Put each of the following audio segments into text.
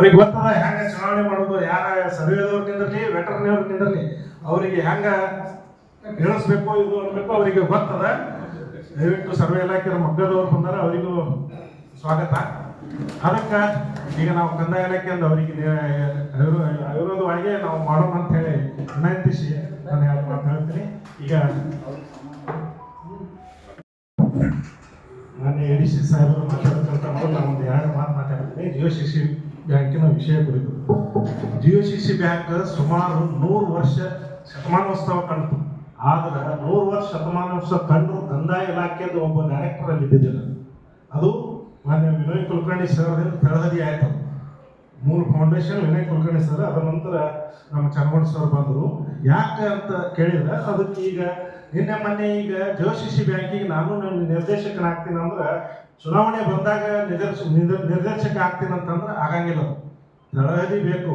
ಅವ್ರಿಗೆ ಗೊತ್ತದ ಹೆಂಗ ಚುನಾವಣೆ ಮಾಡೋದು, ಯಾರ ಸರ್ವೇದವ್ರು ನಿಂದಿರ್ಲಿ ವೆಟರ್ನಿಯವ್ರು ನಿಂದಿರ್ಲಿ ಅವರಿಗೆ ಹೆಂಗ ಹೇಳಿಸ್ಬೇಕು ಇದು ಅನ್ಬೇಕು ಅವರಿಗೆ ಗೊತ್ತದ. ದಯವಿಟ್ಟು ಸರ್ವೆ ಇಲಾಖೆ ಮಕ್ಕಳದವ್ರು ಬಂದಾರ, ಅವರಿಗೂ ಸ್ವಾಗತ. ಅದಕ್ಕೆ ಈಗ ನಾವು ಕಂದಾಯ ಇಲಾಖೆಯಿಂದ ಅವರಿಗೆ ಅವಿರೋಧವಾಗಿ ನಾವು ಮಾಡೋಣ ಅಂತ ಹೇಳಿ ವಿನಂತಿಸಿ ನಾನು ಹೇಳ್ತೀನಿ. ಈಗ ನಾನು ADC ಸಾಹೇಬರು ಮಾತಾಡೋದಕ್ಕಿಂತ ಮೊದಲು ಒಂದು 2 ಮಾತು ಮಾತಾಡ್ತೀನಿ. GOCC ಬ್ಯಾಂಕಿನ ವಿಷಯ ಕುರಿತು. GOCC ಬ್ಯಾಂಕ್ ಸುಮಾರು 100 ವರ್ಷ ಶತಮಾನೋತ್ಸವ ಕಂಡು, ಆದ್ರೆ 100 ವರ್ಷ ಶತಮಾನೋತ್ಸವ ಕಂಡು ಕಂದಾಯ ಇಲಾಖೆದು ಒಬ್ಬ ಡೈರೆಕ್ಟರ್ ಅಲ್ಲಿ ಇದ್ದಿದ್ದಿಲ್ಲ. ಅದು ಮಾನ್ಯ ವಿನಯ್ ಕುಲಕರ್ಣಿ ಸರ್ ತಳಹದಿ ಆಯ್ತು. ಮೂಲ ಫೌಂಡೇಶನ್ ವಿನಯ್ ಕುಲಕರ್ಣಿ ಸರ್, ಅದರ ನಂತರ ನಮ್ಮ ಚನ್ನಗೌಡ ಸರ್ ಬಂದರು. ಯಾಕೆ ಅಂತ ಕೇಳಿದ್ರೆ ಅದಕ್ಕೆ ಈಗ ನಿನ್ನೆ ಮೊನ್ನೆ ಈಗ GOCC ಬ್ಯಾಂಕಿಗೆ ನಾನು ನಿರ್ದೇಶಕನಾಗ್ತೀನಿ ಅಂದ್ರೆ ಚುನಾವಣೆ ಬಂದಾಗ ನಿರ್ದೇಶಕ ಆಗ್ತೀನಿ ಅಂತಂದ್ರೆ ಆಗಂಗಿಲ್ಲ. ತಳಹದಿ ಬೇಕು,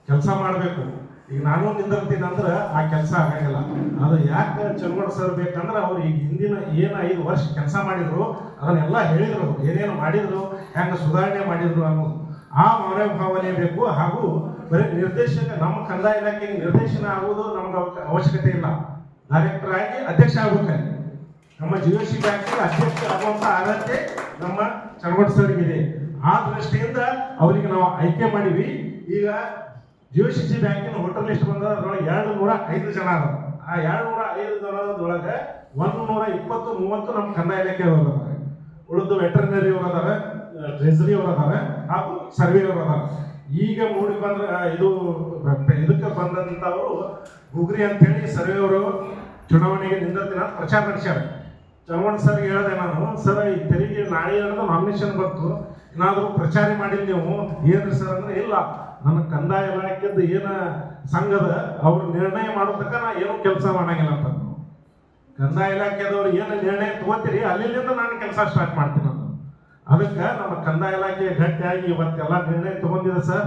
ಕೆಲಸ ಮಾಡಬೇಕು. ಈಗ ನಾನು ನಿಂದಿರ್ತೀನಿ ಅಂದ್ರೆ ಆ ಕೆಲಸ ಆಗಂಗಿಲ್ಲ. ಅದು ಯಾಕೆ ಚನ್ನಗೌಡ ಸರ್ ಬೇಕಂದ್ರೆ ಅವ್ರು ಈಗ ಹಿಂದಿನ ಏನು 5 ವರ್ಷ ಕೆಲಸ ಮಾಡಿದ್ರು ಅದನ್ನೆಲ್ಲ ಹೇಳಿದ್ರು, ಏನೇನು ಮಾಡಿದ್ರು, ಹೆಂಗೆ ಸುಧಾರಣೆ ಮಾಡಿದ್ರು ಅನ್ನೋದು ಆ ಮನೋಭಾವನೆ ಬೇಕು. ಹಾಗೂ ಬರೀ ನಿರ್ದೇಶಕ ನಮ್ಮ ಕಂದಾಯ ಇಲಾಖೆಗೆ ನಿರ್ದೇಶನ ಆಗುವುದು ನಮ್ಗೆ ಅವಶ್ಯಕತೆ ಇಲ್ಲ. ಡೈರೆಕ್ಟರ್ ಆಗಿ ಅಧ್ಯಕ್ಷ ಆಗ್ಬೇಕಾಗಿ ನಮ್ಮ GOCC ಬ್ಯಾಂಕ್ ಅಧ್ಯಕ್ಷ ಆಗುವಂತ ಅರ್ಹತೆ ನಮ್ಮ ಚನ್ನಗೌಡ ಸರ್ಗಿದೆ. ಆ ದೃಷ್ಟಿಯಿಂದ ಅವರಿಗೆ ನಾವು ಆಯ್ಕೆ ಮಾಡಿವಿ. ಈಗ GOCC ಬ್ಯಾಂಕಿನ ಹೋಟೆಲ್ ಲಿಸ್ಟ್ ಬಂದ ಅದ್ರೊಳಗೆ 205 ಜನ ಅದ. ಆ 205 ಜನದೊಳಗೆ 120-130 ನಮ್ಮ ಕಂದಾಯ ಇಲಾಖೆ ಅವರು ಅದಾರೆ, ಉಳಿದು ವೆಟರ್ನರಿ ಅವರು ಅದಾರೆ, ಟ್ರೆಜರಿ ಅವರು ಅದಾರೆ, ಹಾಗೂ ಸರ್ವೆ ಅವರು ಅದಾರೆ. ಈಗ ಮೂಡಿ ಬಂದ್ರೆ ಇದಕ್ಕೆ ಬಂದಂಥವರು ಗುಗ್ರಿ ಅಂತ ಹೇಳಿ ಸರ್ವೆ ಅವರು ಚುನಾವಣೆಗೆ ನಿಂದಿರ್ತೀನಿ ಅಂತ ಪ್ರಚಾರ ನಡೆಸ್ಯಾರ. ಚನ್ನಗೌಡ ಸರ್ ಹೇಳಿದೆ ನಾನು, ಸರ್ ಈ ತೆರಿಗೆ ನಾಳೆ ನಾಮಿನೇಷನ್ ಬಂತು, ಏನಾದರೂ ಪ್ರಚಾರ ಮಾಡಿಲ್ಲ ನೀವು ಏನ್ರಿ ಸರ್ ಅಂದ್ರೆ, ಇಲ್ಲ ನನ್ನ ಕಂದಾಯ ಇಲಾಖೆದ್ದು ಏನ ಸಂಘದ ಅವ್ರು ನಿರ್ಣಯ ಮಾಡೋದಕ್ಕ ನಾ ಏನೂ ಕೆಲಸ ಮಾಡಂಗಿಲ್ಲ ಅಂತ. ಕಂದಾಯ ಇಲಾಖೆದವ್ರು ಏನು ನಿರ್ಣಯ ತಗೋತೀರಿ ಅಲ್ಲಿಂದ ನಾನು ಕೆಲಸ ಸ್ಟಾರ್ಟ್ ಮಾಡ್ತೀನಿ ಅಂತ. ಅದಕ್ಕೆ ನಮ್ಮ ಕಂದಾಯ ಇಲಾಖೆ ಗಟ್ಟಿಯಾಗಿ ಇವತ್ತೆಲ್ಲ ನಿರ್ಣಯ ತಗೊಂಡಿದೆ ಸರ್.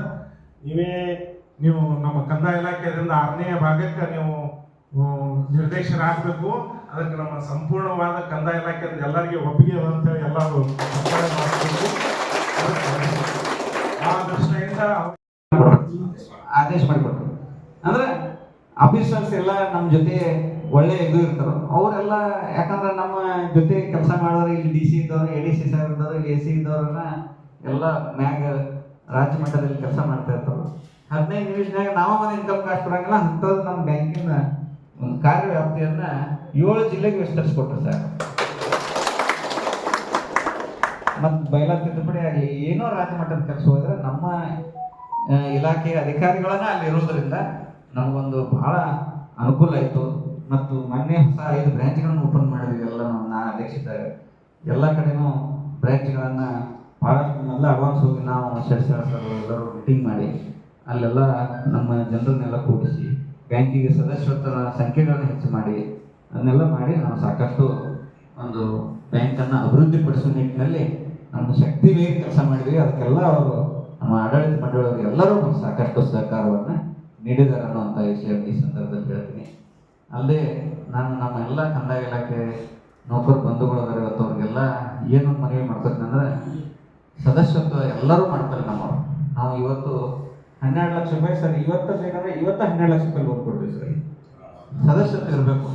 ನೀವು ನಮ್ಮ ಕಂದಾಯ ಇಲಾಖೆಯಿಂದ 6ನೇ ಭಾಗಕ್ಕೆ ನೀವು ನಿರ್ದೇಶಕರಾಗಬೇಕು. ಅದಕ್ಕೆ ನಮ್ಮ ಸಂಪೂರ್ಣವಾದ ಕಂದಾಯ ಇಲಾಖೆಯಿಂದ ಎಲ್ಲರಿಗೆ ಒಪ್ಪಿಗೆ ಅಂತೇಳಿ ಎಲ್ಲರೂ ಮಾಡಬೇಕು. ಆ ದೃಷ್ಟಿಯಿಂದ ಆದೇಶ ಮಾಡಿಕೊಟ್ರು. ಅಂದ್ರೆ ಆಫೀಸರ್ಸ್ ಎಲ್ಲ ನಮ್ಮ ಜೊತೆ ಒಳ್ಳೆ ಇದು ಇರ್ತಾರ ಅವರೆಲ್ಲ. ಯಾಕಂದ್ರೆ ನಮ್ಮ ಜೊತೆ ಕೆಲಸ ಮಾಡೋರು ಇಲ್ಲಿ DC ಇದ್ದವ್ರು, ADC ಸರ್ ಇದ್ದವ್ರು, ಇಲ್ಲಿ AC ಇದ್ದವ್ರನ್ನ ಎಲ್ಲ ಮ್ಯಾಗ ರಾಜ್ಯ ಮಟ್ಟದಲ್ಲಿ ಕೆಲಸ ಮಾಡ್ತಾ ಇರ್ತಾರೆ. 15 ನಿಮಿಷನಾಗ ನಾವು ಒಂದು ಇನ್ಕಮ್ ಕಾಸ್ಟ್ ಬರಂಗಿಲ್ಲ ಅಂಥದ್ದು ನಮ್ಮ ಬ್ಯಾಂಕಿನ ಒಂದು ಕಾರ್ಯವ್ಯಾಪ್ತಿಯನ್ನ 7 ಜಿಲ್ಲೆಗೆ ವಿಸ್ತರಿಸ್ಕೊಟ್ರು ಸರ್. ಮತ್ತು ಬಯಲ ತಿದ್ದುಪಡಿ ಆಗಲಿ ಏನೋ ರಾಜ್ಯ ಮಟ್ಟದ ಕೆಲಸ ಹೋದ್ರೆ ನಮ್ಮ ಇಲಾಖೆಯ ಅಧಿಕಾರಿಗಳನ್ನ ಅಲ್ಲಿ ಇರೋದ್ರಿಂದ ನಮಗೊಂದು ಬಹಳ ಅನುಕೂಲ ಆಯಿತು. ಮತ್ತು ಮೊನ್ನೆ ಹೊಸ 5 ಬ್ರ್ಯಾಂಚ್ಗಳನ್ನು ಓಪನ್ ಮಾಡಿದ್ವಿ. ಎಲ್ಲ ನಾನು ಅಧ್ಯಕ್ಷತೆ ಎಲ್ಲ ಕಡೆನೂ ಬ್ರ್ಯಾಂಚ್ಗಳನ್ನು ಭಾಳಷ್ಟು ಎಲ್ಲ ಅಡ್ವಾನ್ಸ್ ಹೋಗಿ ನಾವು ಎಲ್ಲರೂ ಮೀಟಿಂಗ್ ಮಾಡಿ ಅಲ್ಲೆಲ್ಲ ನಮ್ಮ ಜನರನ್ನೆಲ್ಲ ಕೂಡಿಸಿ ಬ್ಯಾಂಕಿಗೆ ಸದಸ್ಯರ ಸಂಖ್ಯೆಗಳನ್ನು ಹೆಚ್ಚು ಮಾಡಿ ಅದನ್ನೆಲ್ಲ ಮಾಡಿ ನಾವು ಸಾಕಷ್ಟು ಒಂದು ಬ್ಯಾಂಕನ್ನು ಅಭಿವೃದ್ಧಿಪಡಿಸುವ ನಿಟ್ಟಿನಲ್ಲಿ ನಮ್ಮ ಶಕ್ತಿ ಮೀರಿ ಕೆಲಸ ಮಾಡಿದ್ವಿ. ಅದಕ್ಕೆಲ್ಲ ಅವರು ನಮ್ಮ ಆಡಳಿತ ಮಂಡಳಿಯವರು ಎಲ್ಲರೂ ಸಾಕಷ್ಟು ಸಹಕಾರವನ್ನು ನೀಡಿದ್ದಾರೆ ಅನ್ನುವಂಥ ವಿಷಯ ಈ ಸಂದರ್ಭದಲ್ಲಿ ಹೇಳ್ತೀನಿ. ಅಲ್ಲದೆ ನಾನು ನಮ್ಮ ಎಲ್ಲ ಕಂದಾಯ ಇಲಾಖೆ ನೌಕರ ಬಂಧುಗಳಿದ್ದಾರೆ, ಇವತ್ತು ಅವ್ರಿಗೆಲ್ಲ ಏನು ಮನವಿ ಮಾಡ್ತೀನಿ ಅಂದರೆ ಸದಸ್ಯತ್ವ ಎಲ್ಲರೂ ಮಾಡ್ತಾರೆ ನಮ್ಮವರು. ನಾವು ಇವತ್ತು 12 ಲಕ್ಷ ರೂಪಾಯಿ ಸರ್, ಇವತ್ತು ಬೇಕಂದ್ರೆ 12 ಲಕ್ಷ ರೂಪಾಯಿ ಲೋನ್ ಕೊಡ್ತೀವಿ ಸರ್. ಸದಸ್ಯತ್ವ ಇರಬೇಕು.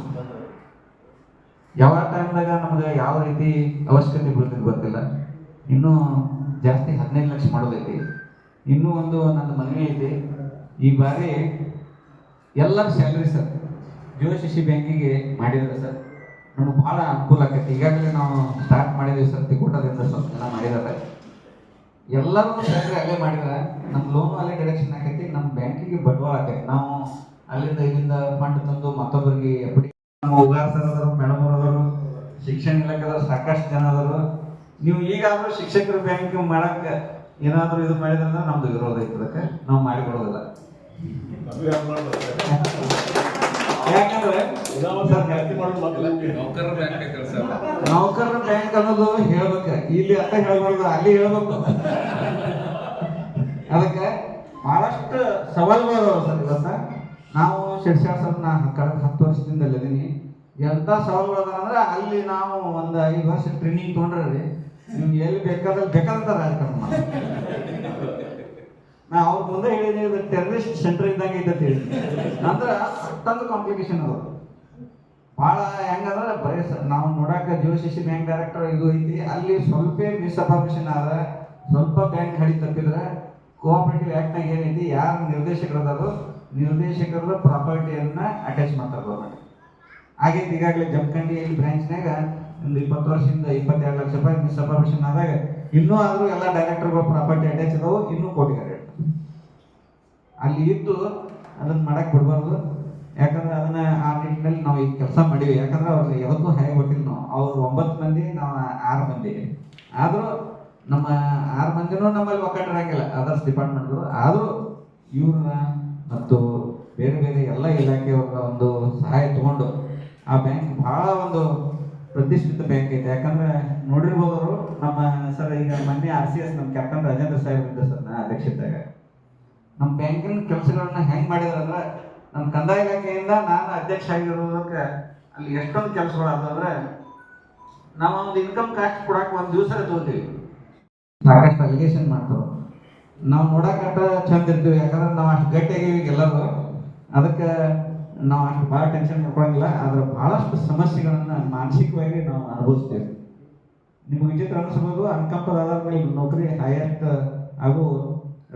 ಯಾವ ಟೈಮ್ದಾಗ ನಮ್ಗೆ ಯಾವ ರೀತಿ ಅವಶ್ಯಕತೆ ಬೀಳ್ತಿದ್ದು ಗೊತ್ತಿಲ್ಲ. ಇನ್ನೂ ಜಾಸ್ತಿ 15 ಲಕ್ಷ ಮಾಡೋದೈತಿ. ಇನ್ನೂ ಒಂದು ನನ್ನ ಮನವಿ ಐತಿ, ಈ ಬಾರಿ ಎಲ್ಲರ ಸ್ಯಾಲ್ರಿ ಸರ್ GOCC ಬ್ಯಾಂಕಿಗೆ ಮಾಡಿದ್ರೆ ಸರ್ ನಮ್ಗೆ ಭಾಳ ಅನುಕೂಲ ಆಕೈತಿ. ಈಗಾಗಲೇ ನಾವು ಸ್ಟಾರ್ಟ್ ಮಾಡಿದ್ದೀವಿ ಸರ್, ತಿಕೋಟದಿಂದ ಸ್ವಲ್ಪ ಜನ ಮಾಡಿದ್ದಾರೆ. ಎಲ್ಲರೂ ಸ್ಯಾಲ್ರಿ ಅಲ್ಲೇ ಮಾಡಿದ್ರೆ ನಮ್ಮ ಲೋನು ಅಲ್ಲೇ ಡಿಡಕ್ಷನ್ ಆಕೈತಿ, ನಮ್ಮ ಬ್ಯಾಂಕಿಗೆ ಬಂಡವಾಳ ಆಕೈತಿ. ನಾವು ಅಲ್ಲಿಂದ ಇಲ್ಲಿಂದ ಫಂಡ್ ತಂದು ಮತ್ತೊಬ್ಬರಿಗೆ ಎಫ್ಡಿ ನಮ್ಮ ಉಗಾರ್ ಸರ್ ಅದರು, ಮೇಡಮ್ ಅವರು, ಶಿಕ್ಷಣ ಇಲಾಖೆದವರು ಸಾಕಷ್ಟು ಜನ ಅದರು. ನೀವು ಈಗಾದರೂ ಶಿಕ್ಷಕರ ಬ್ಯಾಂಕ್ ಮಾಡಕ್ಕೆ ಏನಾದರೂ ಇದು ಮಾಡಿದ್ರೆ ನಮ್ದು ವಿರೋಧ ಇರ್ತದಕ್ಕೆ ನಾವು ಮಾಡಿಕೊಡೋದಿಲ್ಲ. ಯಾಕಂದ್ರೆ ನೌಕರರ ಬ್ಯಾಂಕ್ ಅನ್ನೋದು ಹೇಳ್ಬೇಕ, ಇಲ್ಲಿ ಅಂತ ಹೇಳ್ಬಾರ್ದು, ಅಲ್ಲಿ ಹೇಳ್ಬೇಕು. ಅದಕ್ಕೆ ಬಹಳಷ್ಟು ಸವಾಲುಗಳು ಸರ್. ಇವತ್ತ ನಾವು ಶಿಕ್ಷಣ ಸರ್ ಕಳೆದ 10 ವರ್ಷದಿಂದ ಅಲ್ಲಿದ್ದೀನಿ. ಎಂಥ ಸವಾಲುಗಳು ಅಂದ್ರೆ ಅಲ್ಲಿ ನಾವು ಒಂದು 5 ವರ್ಷ ಟ್ರೈನಿಂಗ್ ತೊಗೊಂಡ್ರಿ ನಿಮ್ಗೆ ಎಲ್ಲಿ ಬೇಕಾದಂತ ರಾಜಕಾರಣ ನಾ ಅವ್ರ ಮುಂದೆ ಹೇಳಿದ್ರೆ ಟೆರರಿಸ್ಟ್ ಸೆಂಟರ್ ಇದ್ದಂಗೆ ಐತೆ ಹೇಳಿ ಅಂದ್ರೆ ಅಷ್ಟೊಂದು ಕಾಂಪ್ಲಿಕೇಶನ್ ಅದು ಭಾಳ ಹೆಂಗಂದ್ರೆ ಬರೀ ನಾವು ನೋಡಾಕ ಜಿಒಸಿಸಿ ಬ್ಯಾಂಕ್ ಡೈರೆಕ್ಟರ್ ಇದು ಐತಿ ಅಲ್ಲಿ ಸ್ವಲ್ಪ ಮಿಸ್ಅಫಾರ್ಮೇಷನ್ ಆದ ಸ್ವಲ್ಪ ಬ್ಯಾಂಕ್ ಹಳಿ ತಪ್ಪಿದ್ರೆ ಕೋಆಪರೇಟಿವ್ ಆ್ಯಕ್ಟ್ನಾಗ ಏನೈತಿ ಯಾರು ನಿರ್ದೇಶಕರು ಅದಾರು ನಿರ್ದೇಶಕರ ಪ್ರಾಪರ್ಟಿಯನ್ನ ಅಟ್ಯಾಚ್ ಮಾಡ್ತಾರೆ ಗೌರ್ಮೆಂಟ್ ಆಗೈತಿ ಈಗಾಗಲೇ ಜಮಖಂಡಿಯಲ್ಲಿ ಬ್ರಾಂಚ್ನಾಗ ಒಂದು 20 ವರ್ಷದಿಂದ 22 ಲಕ್ಷ ರೂಪಾಯಿ ಮಿಸ್ಅಫಾರ್ಮೇಷನ್ ಆದಾಗ ಇನ್ನೂ ಆದರೂ ಎಲ್ಲ ಡೈರೆಕ್ಟರ್ಗಳು ಪ್ರಾಪರ್ಟಿ ಅಟ್ಯಾಚ್ ಅದಾವು ಇನ್ನೂ ಕೋಟಿಗಾರೆ ಅಲ್ಲಿ ಇದ್ದು ಅದನ್ನ ಮಾಡಕ್ ಬಿಡಬಾರ್ದು ಯಾಕಂದ್ರೆ ಅದನ್ನ ಆ ನಿಟ್ಟಿನಲ್ಲಿ ನಾವು ಈಗ ಕೆಲಸ ಮಾಡೀವಿ ಯಾಕಂದ್ರೆ ಅವ್ರಿಗೆ ಯಾವತ್ತೂ ಹೇಗೆ ಗೊತ್ತಿಲ್ಲ ನಾವು ಅವ್ರು 9 ಮಂದಿ ನಾವು 6 ಮಂದಿ ಆದರೂ ನಮ್ಮ 6 ಮಂದಿನೂ ನಮ್ಮಲ್ಲಿ ಒಕ್ಕಟ್ಟಿರಂಗಿಲ್ಲ ಅದರ್ಸ್ ಡಿಪಾರ್ಟ್ಮೆಂಟ್ಗಳು ಆದರೂ ಇವ್ರನ್ನ ಮತ್ತು ಬೇರೆ ಬೇರೆ ಎಲ್ಲ ಇಲಾಖೆಯವರ ಒಂದು ಸಹಾಯ ತಗೊಂಡು ಆ ಬ್ಯಾಂಕ್ ಬಹಳ ಒಂದು ಪ್ರತಿಷ್ಠಿತ ಬ್ಯಾಂಕ್ ಐತೆ ಯಾಕಂದ್ರೆ ನೋಡಿರ್ಬೋದು ಅವರು ನಮ್ಮ ಸರ್ ಈಗ ಮೊನ್ನೆ RCS ನಮ್ಮ ಕ್ಯಾಪ್ಟನ್ ರಾಜೇಂದ್ರ ಸಾಹೇಬ್ ಇದ್ದ ಸರ್ ನಾ ಅಧ್ಯಕ್ಷತೆಯಾಗ ನಮ್ಮ ಬ್ಯಾಂಕಿನ ಕೆಲಸಗಳನ್ನ ಹೆಂಗ್ ಮಾಡಿದ್ರಂದ್ರೆ ನಮ್ಮ ಕಂದಾಯ ಇಲಾಖೆಯಿಂದ ನಾನು ಅಧ್ಯಕ್ಷ ಆಗಿರೋದಕ್ಕೆ ಅಲ್ಲಿ ಎಷ್ಟೊಂದು ಕೆಲಸಗಳು ಅದಂದ್ರೆ ನಾವು ಒಂದು ಇನ್ಕಮ್ ಕಾಸ್ಟ್ ಕೊಡಕ್ಕೆ ಒಂದು ದಿವಸ ತಗೋತೀವಿ ಸಾಕಷ್ಟು ಅಲಿಗೇಷನ್ ಮಾಡ್ತಾವೆ ನಾವು ನೋಡಕಟ್ಟ ಚಂದ ಇರ್ತೀವಿ ಯಾಕಂದ್ರೆ ನಾವು ಅಷ್ಟು ಗಟ್ಟಿಯಾಗಿವಿ ಎಲ್ಲರೂ ಅದಕ್ಕೆ ನಾವು ಅಷ್ಟು ಭಾಳ ಟೆನ್ಷನ್ ಮಾಡ್ಕೊಳಂಗಿಲ್ಲ ಆದ್ರೆ ಬಹಳಷ್ಟು ಸಮಸ್ಯೆಗಳನ್ನ ಮಾನಸಿಕವಾಗಿ ನಾವು ಅನುಭವಿಸ್ತೇವೆ ನಿಮ್ಗೆ ವಿಚಿತ್ರ ಅನಿಸ್ಬೋದು ಅನ್ಕಂಪಲ್ ಆಧಾರ ಮೇಲೆ ನೌಕರಿ ಹೈಯೆಸ್ಟ್ ಹಾಗೂ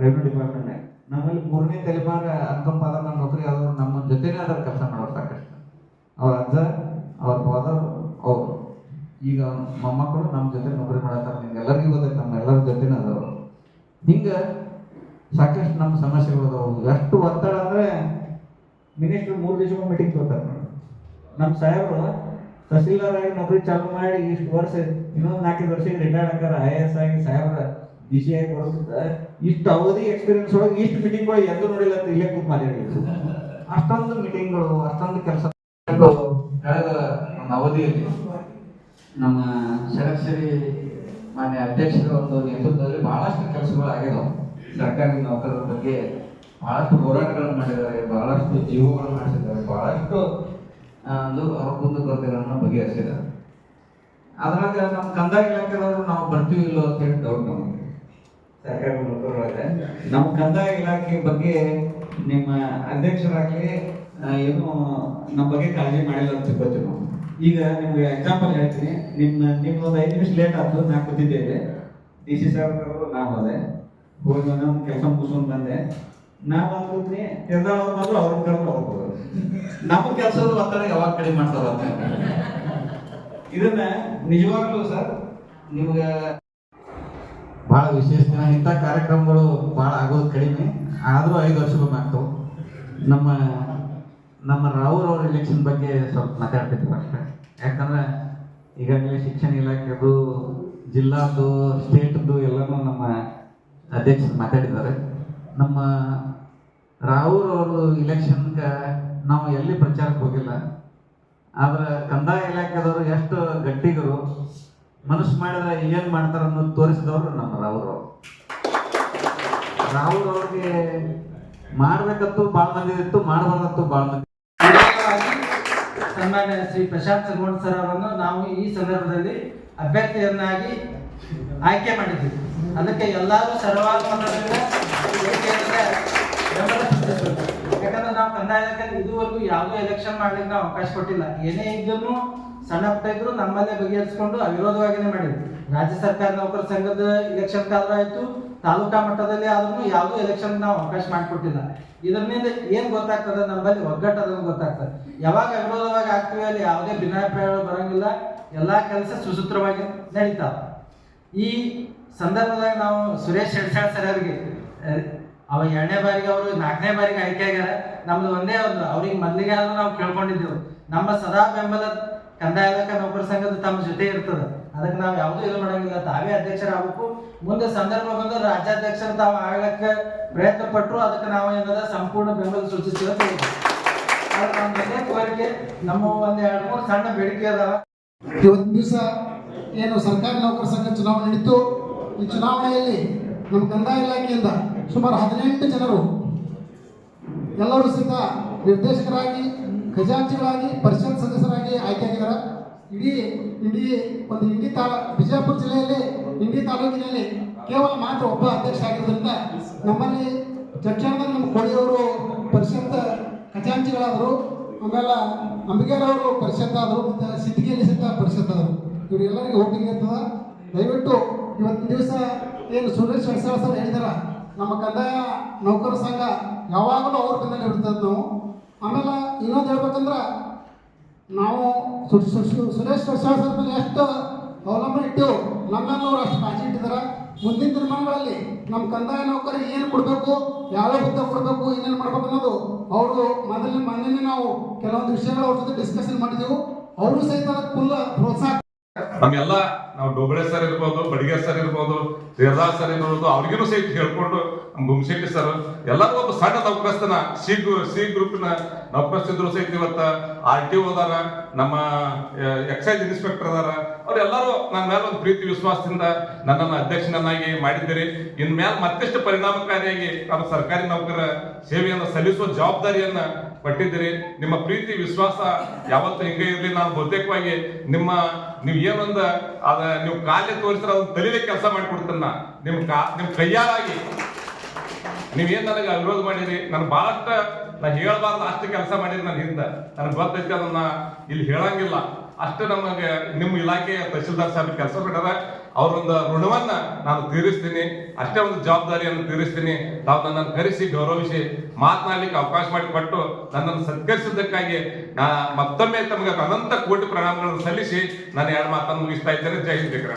ರೆವಿನ್ಯೂ ಡಿಪಾರ್ಟ್ಮೆಂಟ್ ನಮ್ಮಲ್ಲಿ 3ನೇ ತಲೆಮಾರು ಅನ್ಕಂಪ ಆಧಾರ ನೌಕರಿ ಆದವರು ನಮ್ಮ ಜೊತೆನೇ ಅದರ ಕೆಲಸ ಮಾಡೋರು ಸಾಕಷ್ಟು ಅವ್ರ ಅಜ್ಜ ಅವ್ರ ಫಾದರ್ ಅವರು ಈಗ ಮೊಮ್ಮಕ್ಕಳು ನಮ್ಮ ಜೊತೆ ನೌಕರಿ ಮಾಡತ್ತಾರೆ ನಿಮ್ಗೆ ಎಲ್ಲರಿಗೂ ಗೊತ್ತೈತೆ ನಮ್ಮ ಎಲ್ಲರ ಜೊತೆನೇ ಅದವರು ಹಿಂಗೆ ಸಾಕಷ್ಟು ನಮ್ಮ ಸಮಸ್ಯೆಗಳು ಅದಾವು ಎಷ್ಟು ಒತ್ತಡ ಅಂದರೆ ಮಿನಿಸ್ಟ್ರು 3 ದಿವಸಕ್ಕೆ ಮೀಟಿಂಗ್ ತಗೋತಾರೆ ನೋಡಿ ನಮ್ಮ ಸಾಹೇಬರು ತಹಸೀಲ್ದಾರ್ ಆಗಿ ನೌಕರಿ ಚಾಲೂ ಮಾಡಿ ಇಷ್ಟು ವರ್ಷ ಇನ್ನೊಂದು 4 ವರ್ಷಕ್ಕೆ ರಿಟೈರ್ಡ್ ಆಗಾರ IAS ಆಗಿ ಸಾಹೇಬ್ರ DC ಆಗಿ ಬರೋದ್ರಿಂದ ಇಷ್ಟು ಅವಧಿ ಎಕ್ಸ್ಪೀರಿಯನ್ಸ್ ಒಳಗೆ ಇಷ್ಟು ಮೀಟಿಂಗ್ಗಳು ಎಂದೂ ನೋಡಿಲ್ಲ ಅಂತ ಇಲ್ಲೇ ಕೂತ್ ಮಾತಾಡಿದ್ರು ಅಷ್ಟೊಂದು ಮೀಟಿಂಗ್ಗಳು ಅಷ್ಟೊಂದು ಕೆಲಸ ಕಳೆದ ಒಂದು ಅವಧಿಯಲ್ಲಿ ನಮ್ಮ ಷಡಕ್ಷರಿ ಮಾನ್ಯ ಅಧ್ಯಕ್ಷರ ಒಂದು ನೇತೃತ್ವದಲ್ಲಿ ಬಹಳಷ್ಟು ಕೆಲಸಗಳು ಆಗಿದಾವೆ ಸರ್ಕಾರಿ ನೌಕರರ ಬಗ್ಗೆ ಬಹಳಷ್ಟು ಹೋರಾಟಗಳನ್ನು ಮಾಡಿದ್ದಾರೆ ಬಹಳಷ್ಟು ಜೀವಗಳನ್ನು ಮಾಡಿಸಿದ್ದಾರೆ ಬಹಳಷ್ಟು ಒಂದು ಅವ್ರ ಕುಂದುಕೊರತೆಗಳನ್ನು ಬಗೆಹರಿಸಿದ್ದಾರೆ ಅದ್ರಾಗ ನಮ್ಮ ಕಂದಾಯ ಇಲಾಖೆದವರು ನಾವು ಬರ್ತೀವಿ ಇಲ್ಲೋ ಅಂತ ಹೇಳಿ ಡೌಟ್ ನಮಗೆ ಸರ್ಕಾರಿ ನೌಕರರೊಳಗೆ ನಮ್ಮ ಕಂದಾಯ ಇಲಾಖೆ ಬಗ್ಗೆ ನಿಮ್ಮ ಅಧ್ಯಕ್ಷರಾಗಲಿ ಏನು ನಮ್ಮ ಬಗ್ಗೆ ಕಾಳಜಿ ಮಾಡಿಲ್ಲ ಅಂತ ತಿಳ್ಕೊತೀವಿ ನಾವು ಈಗ ನಿಮ್ಗೆ ಎಕ್ಸಾಂಪಲ್ ಹೇಳ್ತೀನಿ ನಿಮ್ದೊಂದು 5 ನಿಮಿಷ ಲೇಟ್ ಆಯ್ತು ನಾ ಕೂತಿದ್ದೇವೆ DC ಸಾಹೇಬರು ನಾವು ಅದೇ ಹೋಗಿ ಒಂದು ಕೆಲಸ ಮುಗಿಸ್ಕೊಂಡು ಬಂದೆ ನಾ ಬಂದ್ಬಿಟ್ನಿ ನಿರ್ಧಾರ ಬಂದ್ರು ಅವ್ರನ್ನ ಕರ್ಕೊಂಡು ಹೋಗ್ಬೋದು ನಮ್ಮ ಕೆಲಸದ ಒತ್ತಡ ಯಾವಾಗ ಕಡಿಮೆ ಮಾಡ್ತಾರ ಅಂತ ಇದನ್ನ ನಿಜವಾಗ್ಲೂ ಸರ್ ನಿಮ್ಗೆ ಬಹಳ ವಿಶೇಷ ದಿನ ಇಂಥ ಕಾರ್ಯಕ್ರಮಗಳು ಬಹಳ ಆಗೋದು ಕಡಿಮೆ ಆದರೂ 5 ವರ್ಷಕ್ಕೊಮ್ಮೆ ಆಗ್ತವೆ ನಮ್ಮ ರಾವ್ರ ಅವ್ರ ಎಲೆಕ್ಷನ್ ಬಗ್ಗೆ ಸ್ವಲ್ಪ ಮಾತಾಡ್ತಿದ್ವಿ ಅಷ್ಟೇ ಯಾಕಂದ್ರೆ ಈಗಾಗಲೇ ಶಿಕ್ಷಣ ಇಲಾಖೆದು ಜಿಲ್ಲಾದ್ದು ಸ್ಟೇಟ್ದು ಎಲ್ಲನೂ ನಮ್ಮ ಅಧ್ಯಕ್ಷರು ಮಾತಾಡಿದ್ದಾರೆ ನಮ್ಮ ರಾವ್ರ ಅವರು ಇಲೆಕ್ಷನ್ಗೆ ನಾವು ಎಲ್ಲಿ ಪ್ರಚಾರಕ್ಕೆ ಹೋಗಿಲ್ಲ ಆದ್ರೆ ಕಂದಾಯ ಇಲಾಖೆದವರು ಎಷ್ಟು ಗಟ್ಟಿಗರು ಮನಸ್ಸು ಮಾಡಿದ್ರೆ ಏನ್ ಮಾಡ್ತಾರ ಅನ್ನೋದು ತೋರಿಸಿದವರು ನಮ್ಮ ರಾವ್ರ ಅವ್ರಿಗೆ ಮಾಡ್ಬೇಕಂತೂ ಭಾಳ ಮಂದಿ ಇತ್ತು ಮಾಡಬಾರ್ದಂತೂ ಭಾಳ ಮಂದಿ ಸನ್ಮಾನ್ಯ ಶ್ರೀ ಪ್ರಶಾಂತ್ ಗೌಡ್ ಸರ್ ಅವರನ್ನು ನಾವು ಈ ಸಂದರ್ಭದಲ್ಲಿ ಅಭ್ಯರ್ಥಿಯನ್ನಾಗಿ ಆಯ್ಕೆ ಮಾಡಿದ್ದೀವಿ ಅದಕ್ಕೆ ಎಲ್ಲರೂ ಸರ್ವಾತ್ಮಕದಿಂದ ಬೆಂಬಲ ಸೂಚಿಸಬೇಕು ಯಾಕಂದ್ರೆ ನಾವು ಕಂದಾಯ ಇಲಾಖೆ ಇದುವರೆಗೂ ಯಾವುದೇ ಎಲೆಕ್ಷನ್ ಮಾಡ್ಲಿಕ್ಕೆ ನಾವು ಅವಕಾಶ ಕೊಟ್ಟಿಲ್ಲ ಏನೇ ಇದ್ದನ್ನು ಸಣ್ಣ ಪುಟ್ಟ ಇದ್ರು ನಮ್ಮಲ್ಲೇ ಬಗೆಹರಿಸಿಕೊಂಡು ಅವಿರೋಧವಾಗಿನೇ ಮಾಡಿದ್ವಿ ರಾಜ್ಯ ಸರ್ಕಾರ ನೌಕರ ಸಂಘದ ಇಲೆಕ್ಷನ್ ಕಾಲ ಆಯ್ತು ತಾಲೂಕಾ ಮಟ್ಟದಲ್ಲಿ ಆದ್ರೂ ಯಾವುದೂ ಎಲೆಕ್ಷನ್ ನಾವು ಅವಕಾಶ ಮಾಡಿಕೊಟ್ಟಿಲ್ಲ ಇದರಿಂದ ಏನ್ ಗೊತ್ತಾಗ್ತದೆ ನಮ್ಮಲ್ಲಿ ಒಗ್ಗಟ್ಟು ಅದನ್ನು ಗೊತ್ತಾಗ್ತದೆ ಯಾವಾಗ ಅವಿರೋಧವಾಗಿ ಆಗ್ತೀವಿ ಅಲ್ಲಿ ಯಾವುದೇ ಭಿನ್ನಾಭಿಪ್ರಾಯಗಳು ಬರಂಗಿಲ್ಲ ಎಲ್ಲಾ ಕೆಲಸ ಸುಸೂತ್ರವಾಗಿ ನಡೀತಾವ ಈ ಸಂದರ್ಭದಾಗ ನಾವು ಸುರೇಶ್ ಶೆಡ್ಸಾಳ್ ಸರ್ ಅವರಿಗೆ ಅವ 2ನೇ ಬಾರಿಗೆ ಅವರು 4ನೇ ಬಾರಿಗೆ ಆಯ್ಕೆ ಆಗ್ಯಾರ ನಮ್ದು ಒಂದೇ ಒಂದು ಅವ್ರಿಗೆ ಮೊದಲಿಗೆ ಆದ್ರೂ ನಾವು ಕೇಳ್ಕೊಂಡಿದ್ದೆವು ನಮ್ಮ ಸದಾ ಬೆಂಬಲ ಕಂದಾಯ ಇಲಾಖೆ ನೌಕರ ಸಂಘದ ತಮ್ಮ ಜೊತೆ ಇರ್ತದೆ ಅದಕ್ಕೆ ನಾವು ಯಾವುದೂ ಇದು ಮಾಡಂಗಿಲ್ಲ ತಾವೇ ಅಧ್ಯಕ್ಷರಾಗಬೇಕು ಮುಂದೆ ಸಂದರ್ಭ ಬಂದ್ರೆ ರಾಜ್ಯಾಧ್ಯಕ್ಷರು ತಾವು ಆಗ್ಲಕ್ಕೆ ಪ್ರಯತ್ನ ಪಟ್ಟರು ಅದಕ್ಕೆ ನಾವು ಏನದ ಸಂಪೂರ್ಣ ಬೆಂಬಲ ಸೂಚಿಸ್ತೀವಿ ಅಂತ ಹೇಳಿದ್ವಿ ಕೋರಿಕೆ ನಮ್ಮ ಒಂದ್ 2-3 ಸಣ್ಣ ಬೇಡಿಕೆ ಅದಾವ ಇವತ್ತಿನ ದಿವಸ ಏನು ಸರ್ಕಾರಿ ನೌಕರ ಸಂಘ ಚುನಾವಣೆ ನಡೀತು ಈ ಚುನಾವಣೆಯಲ್ಲಿ ನಮ್ಮ ಕಂದಾಯ ಇಲಾಖೆಯಿಂದ ಸುಮಾರು 18 ಜನರು ಎಲ್ಲರೂ ಸಹಿತ ನಿರ್ದೇಶಕರಾಗಿ ಖಜಾಂಚಿಗಳಾಗಿ ಪರಿಷತ್ ಸದಸ್ಯರಾಗಿ ಆಯ್ಕೆಯಾಗಿದ್ದಾರೆ ಇಡೀ ಇಡೀ ಒಂದು ಇಂಡಿ ಬಿಜಾಪುರ ಜಿಲ್ಲೆಯಲ್ಲಿ ಇಂಡಿ ತಾಲೂಕಿನಲ್ಲಿ ಕೇವಲ ಮಾತ್ರ ಒಬ್ಬ ಅಧ್ಯಕ್ಷ ಆಗಿರೋದ್ರಿಂದ ನಮ್ಮಲ್ಲಿ ಚರ್ಚೆಯಲ್ಲಿ ನಮ್ಮ ಕೋಳಿಯವರು ಪರಿಷತ್ ಖಜಾಂಚಿಗಳಾದರು, ಆಮೇಲೆ ಅಂಬಿಗೇರವರು ಪರಿಷತ್ ಆದರು, ಮತ್ತು ಸಿದ್ದಿಗೆಯಲ್ಲಿ ಸಿದ್ಧ ಪರಿಷತ್ ಆದರು. ಇವರೆಲ್ಲರಿಗೂ ಹೋಗ್ಲಿಕ್ಕೆ ಇರ್ತದ. ದಯವಿಟ್ಟು ಇವತ್ತಿನ ದಿವಸ ಏನು ಸುರೇಶ್ ಅರಸಾಳ ಸರ್ ಹೇಳಿದಾರ, ನಮ್ಮ ಕಂದಾಯ ನೌಕರ ಸಂಘ ಯಾವಾಗಲೂ ಅವ್ರ ಬೆನ್ನಲ್ಲಿ ಇರ್ತದೆ ನಾವು. ಆಮೇಲೆ ಇನ್ನೊಂದು ಹೇಳ್ಬೇಕಂದ್ರೆ ನಾವು ಸುರೇಶ್ ಅರಸಾಳ ಸರ್ ಮೇಲೆ ಎಷ್ಟು ಅವಲಂಬನೆ ಇಟ್ಟೆವು, ನಮ್ಮೆಲ್ಲವರು ಅಷ್ಟು ಕಾಳಜಿ ಇಟ್ಟಿದ್ದಾರೆ. ಮುಂದಿನ ದಿನಮಾನಗಳಲ್ಲಿ ನಮ್ಮ ಕಂದಾಯ ನೌಕರಿಗೆ ಏನು ಕೊಡಬೇಕು, ಯಾವ್ಯಾವ ಹುದ್ದೆ ಕೊಡಬೇಕು, ಏನೇನು ಮಾಡ್ಬೇಕು ಅನ್ನೋದು ಅವರು ಮೊನ್ನೆ ನಾವು ಕೆಲವೊಂದು ವಿಷಯಗಳು ಅವ್ರ ಜೊತೆ ಡಿಸ್ಕಷನ್ ಮಾಡಿದೆವು. ಅವರು ಸಹಿತ ಫುಲ್ ಪ್ರೋತ್ಸಾಹ. ನಮ್ಮೆಲ್ಲ ನಾವು ಡೋಬಳೆ ಸರ್ ಇರ್ಬೋದು, ಬಡಿಗೆ ಸರ್ ಇರ್ಬೋದು, ದೇವರಾಜ್ ಸರ್ ಇರ್ಬೋದು, ಅವ್ರಿಗೂ ಸಹಿತ ಹೇಳ್ಕೊಂಡು ನಮ್ಮ ಗುಮ್ಶೆಟ್ಟಿ ಸರ್ ಎಲ್ಲರೂ ಒಬ್ಬ ಸಣ್ಣ ನೌಕರಸ್ಥನ ಸಿ ಗ್ರೂಪಿನ ನೌಕರಸ್ಥಿದ್ರು ಸಹಿತ ಇವತ್ತ RTO ಅದಾರ, ನಮ್ಮ ಎಕ್ಸೈಸ್ ಇನ್ಸ್ಪೆಕ್ಟರ್ ಅದಾರ. ಅವರೆಲ್ಲರೂ ನನ್ನ ಮೇಲೆ ಒಂದು ಪ್ರೀತಿ ವಿಶ್ವಾಸದಿಂದ ನನ್ನನ್ನು ಅಧ್ಯಕ್ಷನನ್ನಾಗಿ ಮಾಡಿದ್ದೀರಿ. ಇನ್ ಮೇಲೆ ಮತ್ತಷ್ಟು ಪರಿಣಾಮಕಾರಿಯಾಗಿ ನಮ್ಮ ಸರ್ಕಾರಿ ನೌಕರ ಸೇವೆಯನ್ನು ಸಲ್ಲಿಸುವ ಜವಾಬ್ದಾರಿಯನ್ನ ಪಟ್ಟಿದ್ದೀರಿ. ನಿಮ್ಮ ಪ್ರೀತಿ ವಿಶ್ವಾಸ ಯಾವತ್ತೂ ಹಿಂಗೆ ಇರಲಿ. ನಾನು ಬಹುತೇಕವಾಗಿ ನೀವು ಏನೊಂದ ನೀವು ಕಾಲೇ ತೋರಿಸಿದ್ರೆ ಅದನ್ನ ತಲೆಗೆ ಕೆಲಸ ಮಾಡಿಕೊಡ್ತೇನೆ. ನಿಮ್ ಕೈಯಾರಾಗಿ ನೀವೇನ್ ನನಗೆ ವಿರೋಧ ಮಾಡಿರಿ, ನಾನು ಬಹಳಷ್ಟ ನಾ ಹೇಳಬಾರ್ದು ಅಷ್ಟು ಕೆಲಸ ಮಾಡಿರಿ ನನ್ನ ಹಿಂದೆ. ನನಗೆ ಗೊತ್ತೈತಿ, ಅದನ್ನ ಇಲ್ಲಿ ಹೇಳಂಗಿಲ್ಲ. ಅಷ್ಟು ನಮಗೆ ನಿಮ್ಮ ಇಲಾಖೆಯ ತಹಶೀಲ್ದಾರ್ ಸಾಹೇಬ್ ಕೆಲಸ ಬಿಟ್ಟಾರ. ಅವರೊಂದು ಋಣವನ್ನ ನಾನು ತೀರಿಸ್ತೀನಿ, ಅಷ್ಟೇ ಒಂದು ಜವಾಬ್ದಾರಿಯನ್ನು ತೀರಿಸ್ತೀನಿ. ತಾವು ನನ್ನನ್ನು ಕರೆಸಿ ಗೌರವಿಸಿ ಮಾತನಾಡಲಿಕ್ಕೆ ಅವಕಾಶ ಮಾಡಿಕೊಟ್ಟು ನನ್ನನ್ನು ಸತ್ಕರಿಸಿದ್ದಕ್ಕಾಗಿ ಮತ್ತೊಮ್ಮೆ ತಮಗೆ ಅನಂತ ಕೋಟಿ ಪ್ರಣಾಮಗಳನ್ನು ಸಲ್ಲಿಸಿ ನಾನು ಎರಡು ಮಾತನ್ನು ಮುಗಿಸ್ತಾ ಇದ್ದೇನೆ. ಜೈ ಹಿಂದ್.